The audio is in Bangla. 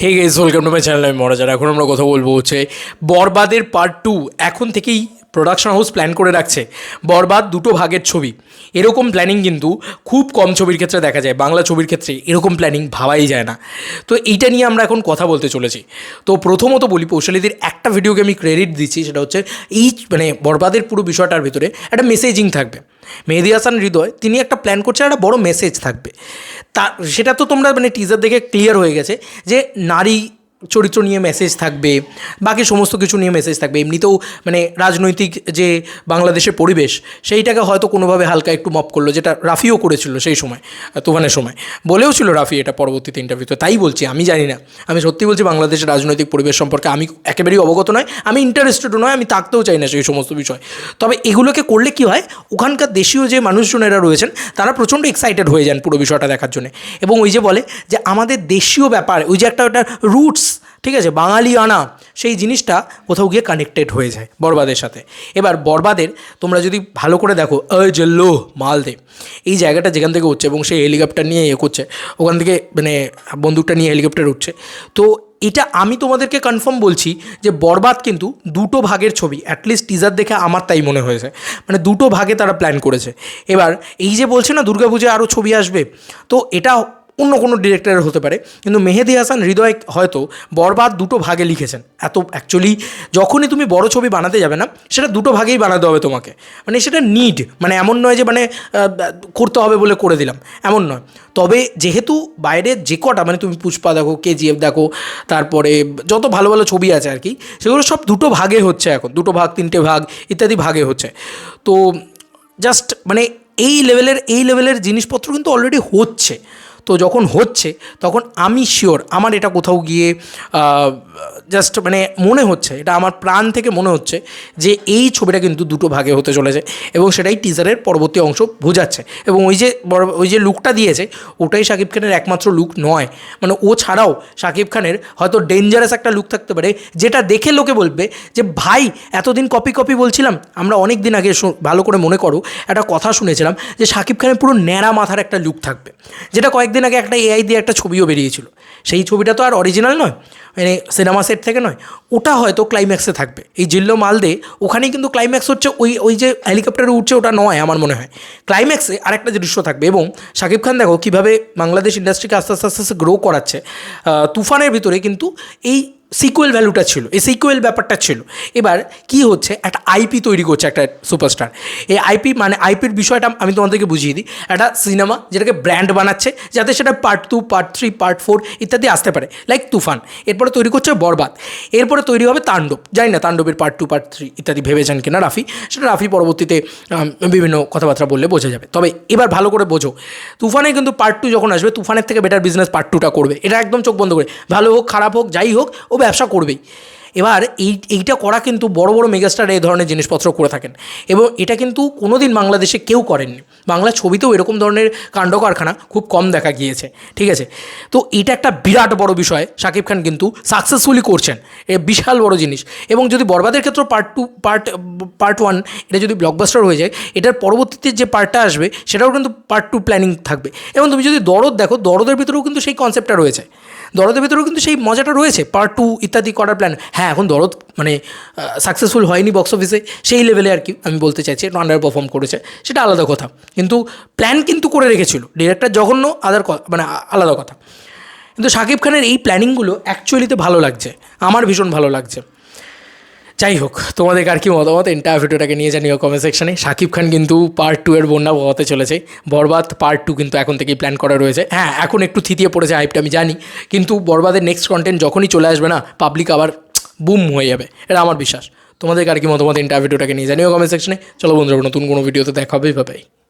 Hey guys, welcome to my channel. আমি মহারাজার। এখন আমরা কথা বলবো হচ্ছে বরবাদের পার্ট 2। এখন থেকেই প্রোডাকশন হাউস প্ল্যান করে রাখছে বরবাদ দুটো ভাগের ছবি। এরকম প্ল্যানিং কিন্তু খুব কম ছবির ক্ষেত্রে দেখা যায়, বাংলা ছবির ক্ষেত্রে এরকম প্ল্যানিং ভাবাই যায় না। তো এইটা নিয়ে আমরা এখন কথা বলতে চলেছি। তো প্রথমত বলি, পৌশালীদের একটা ভিডিওকে আমি ক্রেডিট দিচ্ছি, সেটা হচ্ছে এই বরবাদের পুরো বিষয়টার ভিতরে একটা মেসেজিং থাকবে। মেহেদী হাসান হৃদয় তিনি একটা প্ল্যান করছে, একটা বড় মেসেজ থাকবে। তা সেটা তো তোমরা টিজার দেখে ক্লিয়ার হয়ে গেছে যে নারী চরিত্র নিয়ে মেসেজ থাকবে, বাকি সমস্ত কিছু নিয়ে মেসেজ থাকবে। এমনিতেও রাজনৈতিক যে বাংলাদেশের পরিবেশ, সেইটাকে হয়তো কোনোভাবে হালকা একটু মপ করলো, যেটা রাফিও করেছিল সেই সময়, তুফানের সময় বলেও ছিল রাফি এটা পরবর্তীতে ইন্টারভিউতে। তাই বলছি, আমি জানি না, আমি সত্যি বলছি, বাংলাদেশের রাজনৈতিক পরিবেশ সম্পর্কে আমি একেবারেই অবগত নয়, আমি ইন্টারেস্টেডও নয়, আমি থাকতেও চাই না সেই সমস্ত বিষয়। তবে এগুলোকে করলে কি হয়, ওখানকার দেশীয় যে মানুষজনেরা রয়েছেন তারা প্রচণ্ড এক্সাইটেড হয়ে যান পুরো বিষয়টা দেখার জন্য। এবং ওই যে বলে যে আমাদের দেশীয় ব্যাপার, ওই যে একটা রুটস, ঠিক আছে, বাঙালি আনা, সেই জিনিসটা কোথাও গিয়ে কানেক্টেড হয়ে যায় বরবাদের সাথে। এবার বরবাদের তোমরা যদি ভালো করে দেখো, জেল্লো মালদে এই জায়গাটা যেখান থেকে উঠছে এবং সেই হেলিকপ্টার নিয়ে করছে, ওখান থেকে বন্দুকটা নিয়ে হেলিকপ্টার উঠছে। তো এটা আমি তোমাদেরকে কনফার্ম বলছি যে বরবাদ কিন্তু দুটো ভাগের ছবি। অ্যাটলিস্ট টিজার দেখে আমার তাই মনে হয়েছে, দুটো ভাগে তারা প্ল্যান করেছে। এবার এই যে বলছে না দুর্গাপূজায় আরও ছবি আসবে, তো এটা অন্য কোনো ডিরেক্টরের হতে পারে, কিন্তু মেহেদী হাসান হৃদয় হয়তো বরবাদ দুটো ভাগে লিখেছেন। এত অ্যাকচুয়ালি যখনই তুমি বড় ছবি বানাতে যাবে না, সেটা দুটো ভাগেই বানাতে হবে তোমাকে। সেটা নিড, এমন নয় যে করতে হবে বলে করে দিলাম, এমন নয়। তবে যেহেতু বাইরে যে কটা তুমি পুষ্পা দেখো, কেজিএফ দেখো, তারপরে যত ভালো ভালো ছবি আছে আর কি, সেগুলো সব দুটো ভাগে হচ্ছে এখন, দুটো ভাগ, তিনটে ভাগ ইত্যাদি ভাগে হচ্ছে। তো জাস্ট এই লেভেলের জিনিসপত্র কিন্তু অলরেডি হচ্ছে। তো যখন হচ্ছে তখন আমি শিওর আমার এটা কোথাও গিয়ে জাস্ট মনে হচ্ছে, এটা আমার প্রাণ থেকে মনে হচ্ছে যে এই ছবিটা কিন্তু দুটো ভাগে হতে চলেছে, এবং সেটাই টিজারের পরবর্তী অংশ বোঝাচ্ছে। এবং ওই যে লুকটা দিয়েছে, ওটাই শাকিব খানের একমাত্র লুক নয়। ও ছাড়াও শাকিব খানের হয়তো ডেঞ্জারাস একটা লুক থাকতে পারে, যেটা দেখে লোকে বলবে যে ভাই এতদিন কপি বলছিলাম। আমরা অনেক দিন আগে ভালো করে মনে করো একটা কথা শুনেছিলাম যে শাকিব খানের পুরো ন্যাড়া মাথার একটা লুক থাকবে, যেটা কয়েকদিন আগে একটা এআই দিয়ে একটা ছবিও বেরিয়েছিল। সেই ছবিটা তো আর অরিজিনাল নয়, সিনেমা সেট থেকে নয়, ওটা হয়তো ক্লাইম্যাক্সে থাকবে। এই জিল্লো মালদে ওখানেই কিন্তু ক্লাইম্যাক্স হচ্ছে, ওই যে হেলিকপ্টারে উঠছে ওটা নয় আমার মনে হয়, ক্লাইম্যাক্সে আরেকটা দৃশ্য থাকবে। এবং শাকিব খান দেখো কীভাবে বাংলাদেশ ইন্ডাস্ট্রিকে আস্তে আস্তে গ্রো করাচ্ছে। তুফানের ভিতরে কিন্তু এই সিকুয়েল ভ্যালুটা ছিল, এই সিকুয়েল ব্যাপারটা ছিল। এবার কি হচ্ছে, একটা আইপি তৈরি করছে একটা সুপারস্টার। এই আইপির বিষয়টা আমি তোমাদেরকে বুঝিয়ে দিই। একটা সিনেমা যেটাকে ব্র্যান্ড বানাচ্ছে, যাতে সেটা পার্ট 2, পার্ট 3, পার্ট 4 ইত্যাদি আসতে পারে, লাইক তুফান। এরপরে তৈরি করছে বরবাদ, এরপরে তৈরি হবে তাণ্ডব। জানি না তাণ্ডবের পার্ট 2, পার্ট 3 ইত্যাদি ভেবেছেন কিনা রাফি, সেটা রাফি পরবর্তীতে বিভিন্ন কথাবার্তা বললে বোঝা যাবে। তবে এবার ভালো করে বোঝো, তুফানে কিন্তু পার্ট 2 যখন আসবে, তুফানের থেকে বেটার বিজনেস পার্ট 2টা করবে। এটা একদম চোখ বন্ধ করে, ভালো হোক খারাপ হোক যাই হোক, ও ব্যবসা করবেই। এবার এইটা করা কিন্তু বড় বড় মেগাস্টার এই ধরনের জিনিসপত্র করে থাকেন, এবং এটা কিন্তু কোনো দিন বাংলাদেশে কেউ করেননি। বাংলা ছবিতেও এরকম ধরনের কাণ্ড কারখানা খুব কম দেখা গিয়েছে, ঠিক আছে। তো এটা একটা বিরাট বড় বিষয়, শাকিব খান কিন্তু সাকসেসফুলি করছেন, এ বিশাল বড় জিনিস। এবং যদি বরবাদের ক্ষেত্রে পার্ট 1 এটা যদি ব্লকবাস্টার হয়ে যায়, এটার পরবর্তীতে যে পার্টটা আসবে সেটাও কিন্তু পার্ট 2 প্ল্যানিং থাকবে। এবং তুমি যদি দরদ দেখো, দরদের ভিতরেও কিন্তু সেই কনসেপ্টটা রয়েছে, দরদের ভিতরেও কিন্তু সেই মজাটা রয়েছে, পার্ট 2 ইত্যাদি করার প্ল্যান। হ্যাঁ, এখন দরদ সাকসেসফুল হয়নি বক্স অফিসে সেই লেভেলে আর কি, আমি বলতে চাইছি একটু আন্ডার পারফর্ম করেছে, সেটা আলাদা কথা। কিন্তু প্ল্যান কিন্তু করে রেখেছিল ডিরেক্টর, জঘন্য আলাদা কথা। কিন্তু শাকিব খানের এই প্ল্যানিংগুলো অ্যাকচুয়ালিতে ভালো লাগছে, আমার ভীষণ ভালো লাগছে। যাই হোক, তোমাদের আর কি মতামত এন্টায়ার ভিডিওটাকে নিয়ে জানিও কমেন্ট সেকশনে। শাকিব খান কিন্তু পার্ট 2 এর বন্যা বহাতে চলেছে, বরবাদ পার্ট 2 কিন্তু এখন থেকেই প্ল্যান করা রয়েছে। হ্যাঁ, এখন একটু থিতিয়ে পড়েছে হাইপটা আমি জানি, কিন্তু বরবাদের নেক্সট কন্টেন্ট যখনই চলে আসবে না, পাবলিক আবার বুম হয়ে যাবে, এটা আমার বিশ্বাস। তোমাদের আর কি মতামত এন্টায়ার ভিডিওটাকে নিয়ে জানিও কমেন্ট সেকশনে। চলো বন্ধুরা, নতুন কোনো ভিডিওতে দেখা হবে, ভাই।